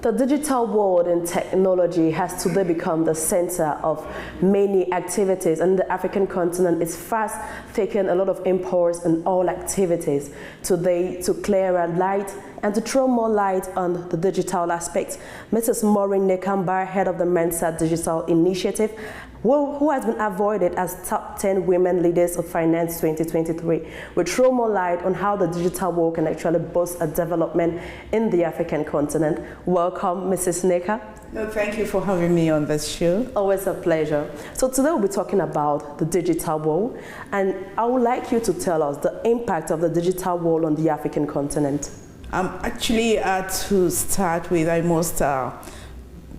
The digital world and technology has today become the center of many activities, and the African continent is fast taking a lot of impulse in all activities today to clear light and to throw more light on the digital aspects. Mrs. Maureen Nneka MBA, head of the MANSA Digital Initiative, who has been awarded as Top 10 Women Leaders of Finance 2023, will throw more light on how the digital world can actually boost a development in the African continent. Welcome, Mrs. Nneka. No, thank you for having me on this show. Always a pleasure. So today we'll be talking about the digital world, and I would like you to tell us the impact of the digital world on the African continent. Actually, to start with, I must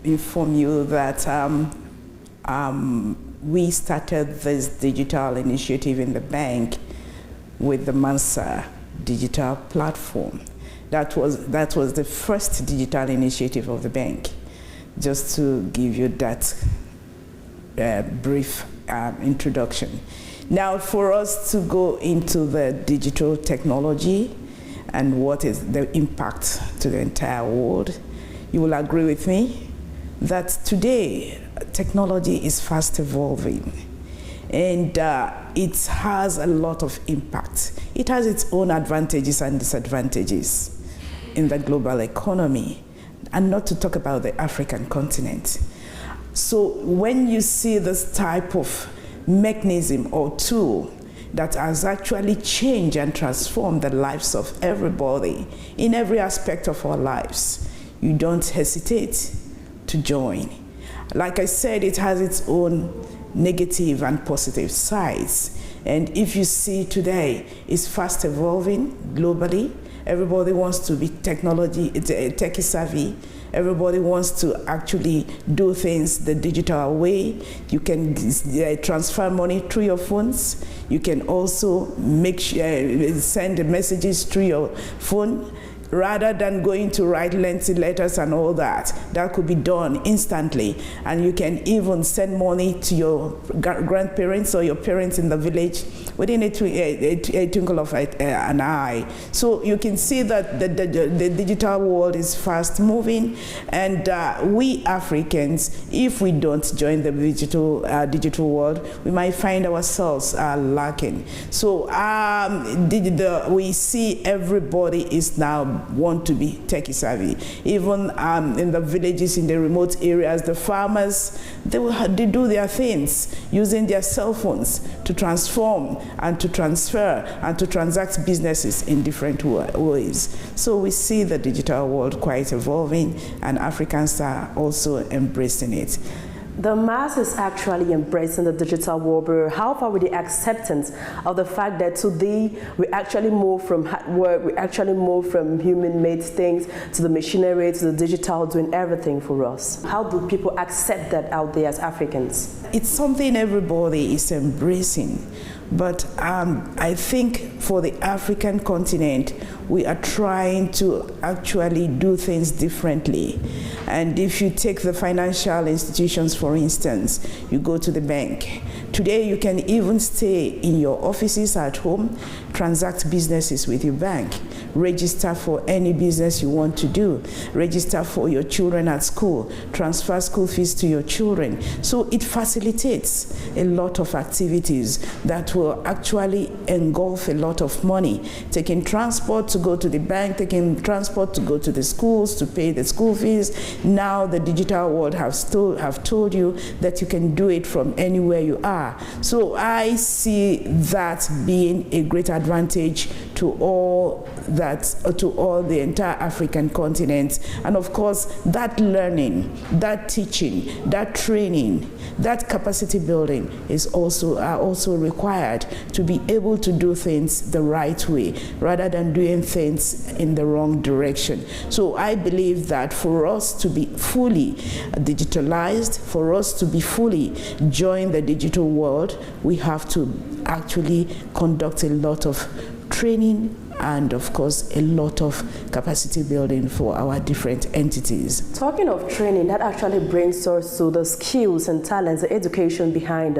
inform you that we started this digital initiative in the bank with the MANSA Digital platform. That was the first digital initiative of the bank. Just to give you that brief introduction. Now, for us to go into the digital technology and what is the impact to the entire world, you will agree with me that today technology is fast evolving, and it has a lot of impact. It has its own advantages and disadvantages in the global economy, and not to talk about the African continent. So when you see this type of mechanism or tool that has actually changed and transformed the lives of everybody in every aspect of our lives, you don't hesitate to join. Like I said, it has its own negative and positive sides. And if you see today, it's fast evolving globally. Everybody wants to be techie savvy. Everybody wants to actually do things the digital way. You can transfer money through your phones. You can also send messages through your phone, rather than going to write lengthy letters and all that. That could be done instantly. And you can even send money to your grandparents or your parents in the village within a twinkle of an eye. So you can see that the digital world is fast moving, and we Africans, if we don't join the digital world, we might find ourselves lacking. So we see everybody is now want to be techie savvy. Even in the villages, in the remote areas, the farmers, they do their things using their cell phones to transform and to transfer and to transact businesses in different ways. So we see the digital world quite evolving, and Africans are also embracing it. The mass is actually embracing the digital world, but how far with the acceptance of the fact that today we actually move from hard work, we actually move from human-made things to the machinery, to the digital, doing everything for us? How do people accept that out there as Africans? It's something everybody is embracing. But I think for the African continent, we are trying to actually do things differently. And if you take the financial institutions, for instance, you go to the bank. Today, you can even stay in your offices at home, transact businesses with your bank, register for any business you want to do, register for your children at school, transfer school fees to your children. So it facilitates a lot of activities that will actually engulf a lot of money. Taking transport to go to the bank, taking transport to go to the schools, to pay the school fees. Now the digital world have told you that you can do it from anywhere you are. So I see that being a great advantage to all the entire African continent. And of course, that learning, that teaching, that training, that capacity building are also required to be able to do things the right way, rather than doing things in the wrong direction. So I believe that for us to be fully digitalized, for us to be fully join the digital world, we have to actually conduct a lot of training, and of course a lot of capacity building for our different entities. Talking of training, that actually brings us to the skills and talents, the education behind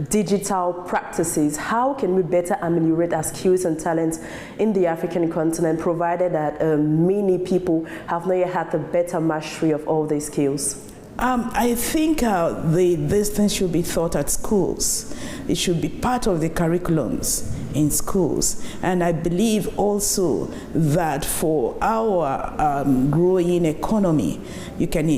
digital practices. How can we better ameliorate our skills and talents in the African continent, provided that many people have not yet had the better mastery of all these skills? I think these things should be taught at schools. It should be part of the curriculums in schools. And I believe also that for our growing economy, you can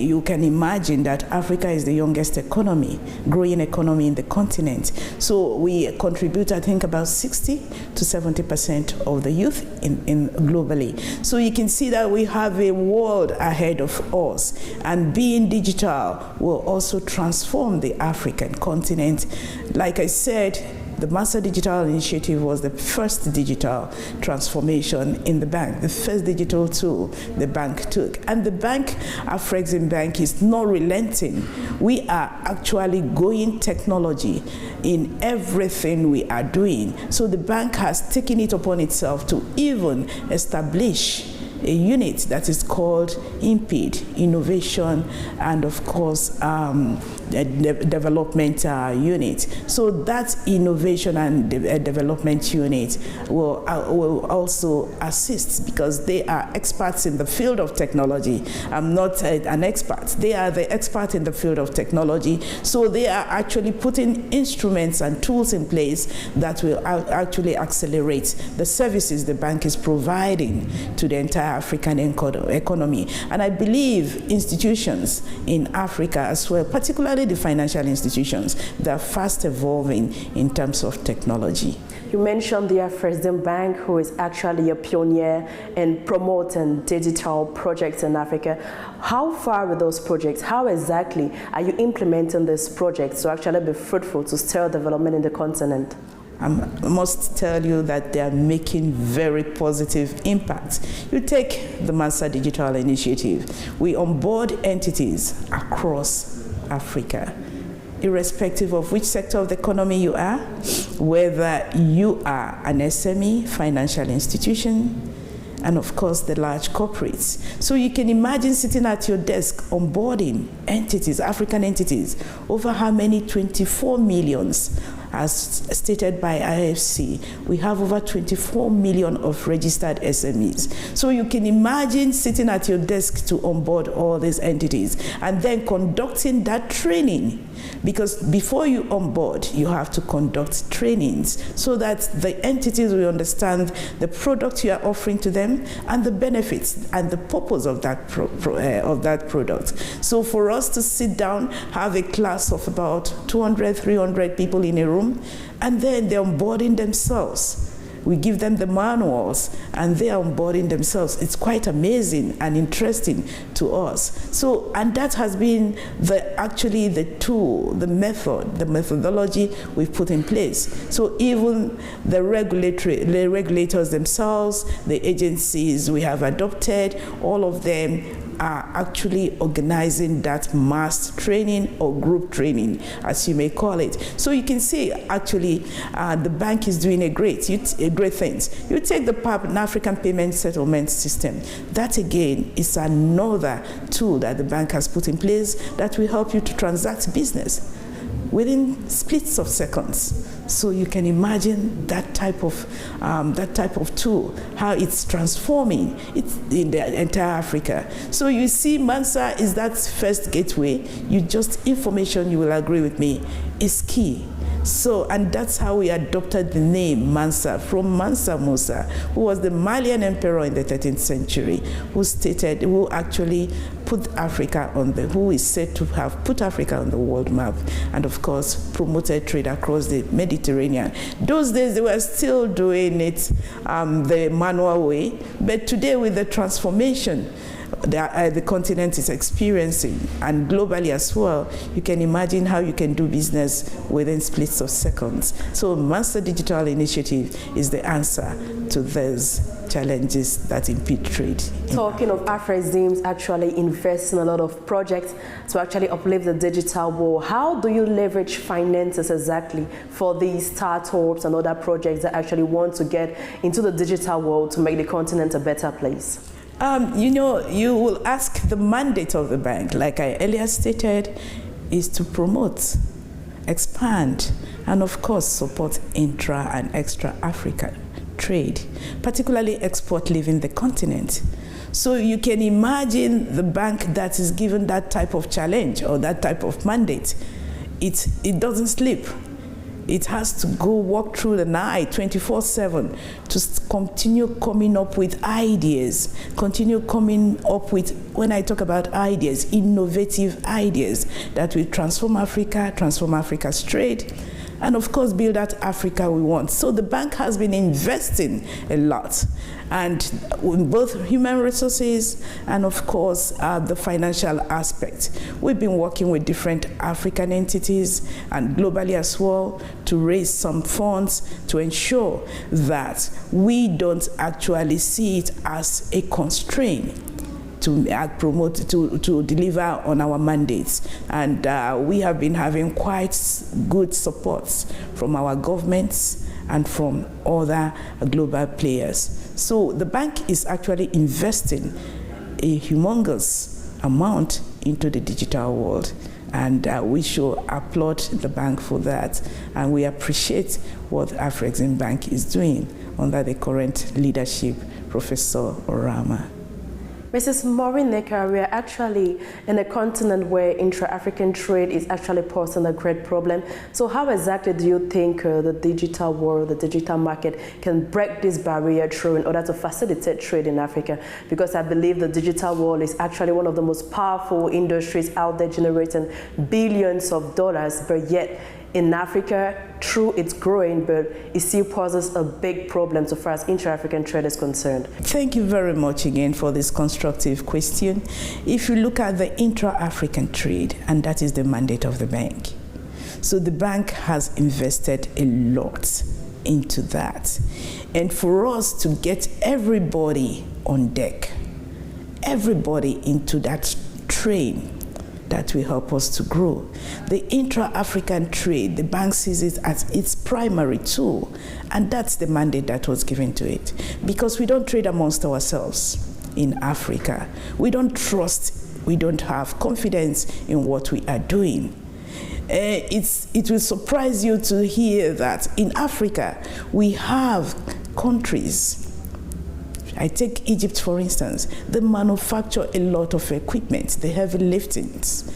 imagine that Africa is the youngest growing economy in the continent. So we contribute, I think, about 60 to 70% of the youth in globally. So you can see that we have a world ahead of us, and being digital will also transform the African continent. Like I said, the MANSA Digital Initiative was the first digital transformation in the bank, the first digital tool the bank took. And the bank, Afrexim Bank, is not relenting. We are actually going technology in everything we are doing. So the bank has taken it upon itself to even establish a unit that is called IMPED, Innovation and of course Development Unit. So that Innovation and Development Unit will also assist, because they are experts in the field of technology. I'm not an expert. They are the expert in the field of technology. So they are actually putting instruments and tools in place that will actually accelerate the services the bank is providing to the entire African economy. And I believe institutions in Africa as well, particularly the financial institutions, they're fast evolving in terms of technology. You mentioned the Afrexim Bank, who is actually a pioneer in promoting digital projects in Africa. How far with those projects? How exactly are you implementing these projects to actually be fruitful to stir development in the continent? I must tell you that they are making very positive impacts. You take the MANSA Digital Initiative. We onboard entities across Africa, irrespective of which sector of the economy you are, whether you are an SME, financial institution, and of course the large corporates. So you can imagine sitting at your desk onboarding entities, African entities, over how many? 24 millions. As stated by IFC, we have over 24 million of registered SMEs. So you can imagine sitting at your desk to onboard all these entities and then conducting that training, because before you onboard, you have to conduct trainings so that the entities will understand the product you are offering to them and the benefits and the purpose of that product. So for us to sit down, have a class of about 200, 300 people in a room, and then they're onboarding themselves. We give them the manuals and they are onboarding themselves. It's quite amazing and interesting to us. So, and that has been actually the tool, the methodology we've put in place. So even the regulators themselves, the agencies we have adopted, all of them are actually organizing that mass training or group training, as you may call it. So you can see actually the bank is doing a great things. You take the Pan-African Payment Settlement System. That again is another tool that the bank has put in place that will help you to transact business within splits of seconds. So you can imagine that type of tool, how it's transforming it in the entire Africa. So you see, MANSA is that first gateway. Information, you will agree with me, is key. So, and that's how we adopted the name MANSA, from Mansa Musa, who was the Malian emperor in the 13th century, who actually put Africa who is said to have put Africa on the world map, and of course promoted trade across the Mediterranean. Those days they were still doing it the manual way, but today with the transformation, the continent is experiencing, and globally as well, you can imagine how you can do business within splits of seconds. So MANSA Digital Initiative is the answer to those challenges that impede trade. Talking of Afrexim's actually invest in a lot of projects to actually uplift the digital world, how do you leverage finances exactly for these startups and other projects that actually want to get into the digital world to make the continent a better place? You will ask the mandate of the bank, like I earlier stated, is to promote, expand, and of course support intra and extra African trade, particularly export leaving the continent. So you can imagine the bank that is given that type of challenge or that type of mandate, it doesn't sleep. It has to go walk through the night 24/7 to continue coming up with ideas, continue coming up with, when I talk about ideas, innovative ideas that will transform Africa's trade, and of course build that Africa we want. So the bank has been investing a lot, and in both human resources and of course the financial aspect. We've been working with different African entities and globally as well to raise some funds to ensure that we don't actually see it as a constraint to promote, to deliver on our mandates. And we have been having quite good supports from our governments and from other global players. So the bank is actually investing a humongous amount into the digital world. And we should applaud the bank for that. And we appreciate what Afrexim Bank is doing under the current leadership, Professor Orama. Mrs. Maureen Nneka, we are actually in a continent where intra-African trade is actually posing a great problem. So how exactly do you think the digital world, the digital market can break this barrier through in order to facilitate trade in Africa? Because I believe the digital world is actually one of the most powerful industries out there generating billions of dollars, but yet in Africa, true, it's growing, but it still poses a big problem so far as intra-African trade is concerned. Thank you very much again for this constructive question. If you look at the intra-African trade, and that is the mandate of the bank. So the bank has invested a lot into that. And for us to get everybody on deck, everybody into that train, that will help us to grow. The intra-African trade, the bank sees it as its primary tool, and that's the mandate that was given to it. Because we don't trade amongst ourselves in Africa. We don't trust, we don't have confidence in what we are doing. It will surprise you to hear that in Africa, we have countries. I take Egypt, for instance. They manufacture a lot of equipment, the heavy liftings.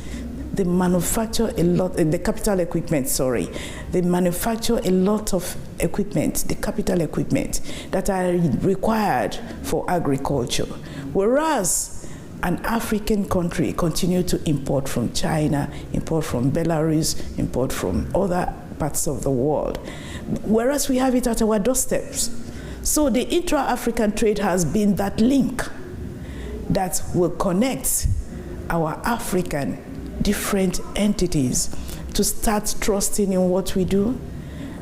They manufacture a lot, the capital equipment, sorry. They manufacture a lot of equipment, the capital equipment, that are required for agriculture. Whereas an African country continue to import from China, import from Belarus, import from other parts of the world. Whereas we have it at our doorsteps. So the intra-African trade has been that link that will connect our African different entities to start trusting in what we do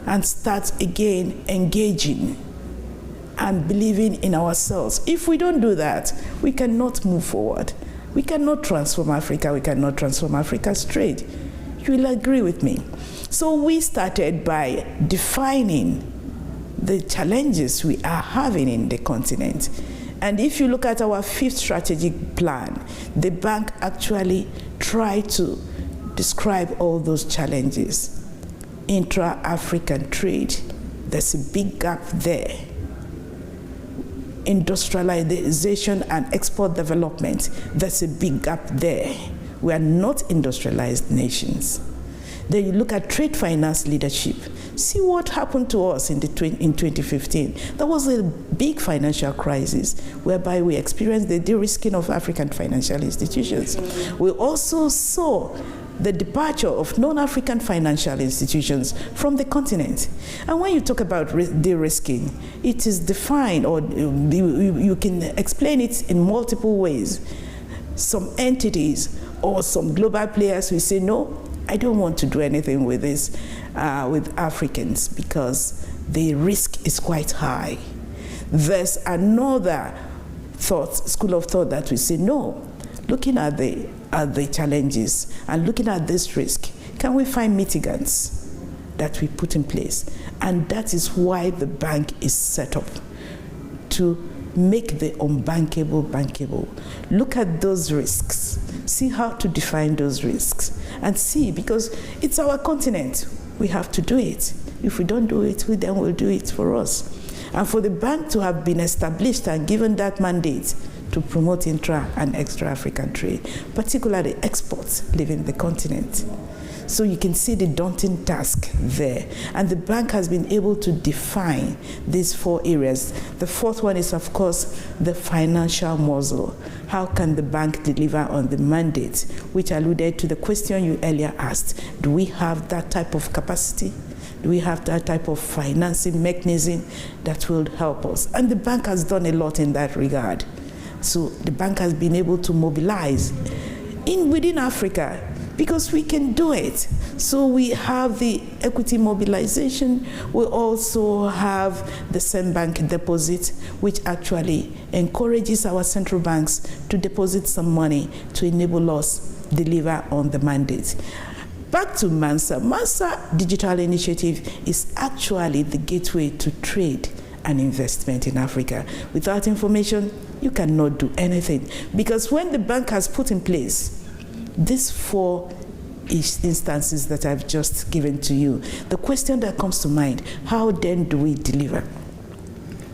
and start again engaging and believing in ourselves. If we don't do that, we cannot move forward. We cannot transform Africa. We cannot transform Africa's trade. You will agree with me. So we started by defining the challenges we are having in the continent. And if you look at our 5th strategic plan, the bank actually tried to describe all those challenges. Intra-African trade, there's a big gap there. Industrialization and export development, there's a big gap there. We are not industrialized nations. Then you look at trade finance leadership. See what happened to us in 2015. There was a big financial crisis whereby we experienced the de-risking of African financial institutions. We also saw the departure of non-African financial institutions from the continent. And when you talk about de-risking, it is defined, or you can explain it in multiple ways. some entities or some global players who say, no, I don't want to do anything with this, with Africans, because the risk is quite high. There's another school of thought that we say, no, looking at the challenges and looking at this risk, can we find mitigants that we put in place? And that is why the bank is set up, to make the unbankable bankable. Look at those risks, see how to define those risks, and see, because it's our continent, we have to do it. If we don't do it, we then will do it for us. And for the bank to have been established and given that mandate to promote intra and extra-African trade, particularly exports leaving the continent. So you can see the daunting task there. And the bank has been able to define these 4 areas. The 4th one is, of course, the financial muscle. How can the bank deliver on the mandate, which alluded to the question you earlier asked. Do we have that type of capacity? Do we have that type of financing mechanism that will help us? And the bank has done a lot in that regard. So the bank has been able to mobilize within Africa, because we can do it. So we have the equity mobilization. We also have the same bank deposit, which actually encourages our central banks to deposit some money to enable us deliver on the mandate. Back to MANSA. MANSA Digital Initiative is actually the gateway to trade and investment in Africa. Without information, you cannot do anything. Because when the bank has put in place these 4 instances that I've just given to you, the question that comes to mind, how then do we deliver?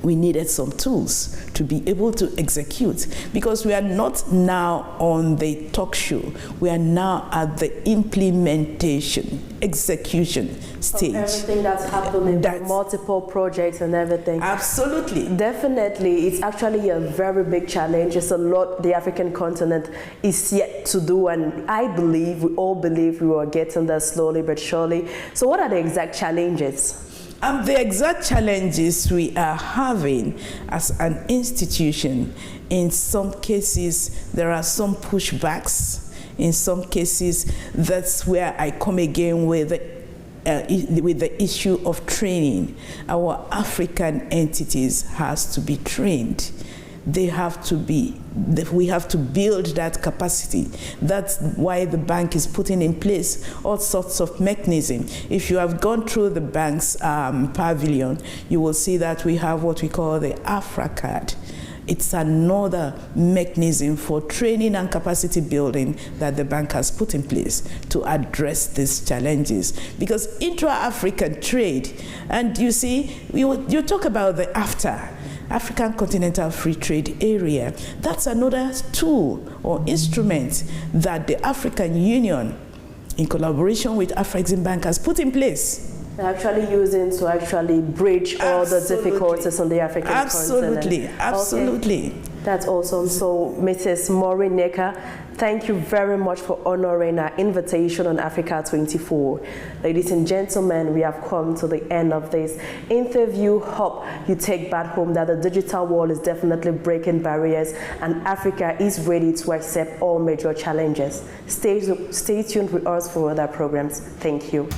We needed some tools to be able to execute, because we are not now on the talk show. We are now at the implementation, execution stage. Everything that's happening, multiple projects and everything. Absolutely. Definitely, it's actually a very big challenge. It's a lot the African continent is yet to do, and I believe, we all believe we are getting there slowly but surely. So what are the exact challenges? The exact challenges we are having as an institution, in some cases, there are some pushbacks. In some cases, that's where I come again with the issue of training. Our African entities has to be trained. They have to be, we have to build that capacity. That's why the bank is putting in place all sorts of mechanisms. If you have gone through the bank's pavilion, you will see that we have what we call the AfraCard. It's another mechanism for training and capacity building that the bank has put in place to address these challenges. Because intra-African trade, and you see, you talk about the AfTA, African Continental Free Trade Area. That's another tool or instrument that the African Union, in collaboration with Afrexim Bank, has put in place. They're actually using to actually bridge all the difficulties on the African continent. Absolutely. Okay. That's awesome. So, Mrs. Maureen Nneka, thank you very much for honoring our invitation on Africa 24. Ladies and gentlemen, we have come to the end of this interview. Hope you take back home that the digital world is definitely breaking barriers and Africa is ready to accept all major challenges. Stay tuned with us for other programs. Thank you.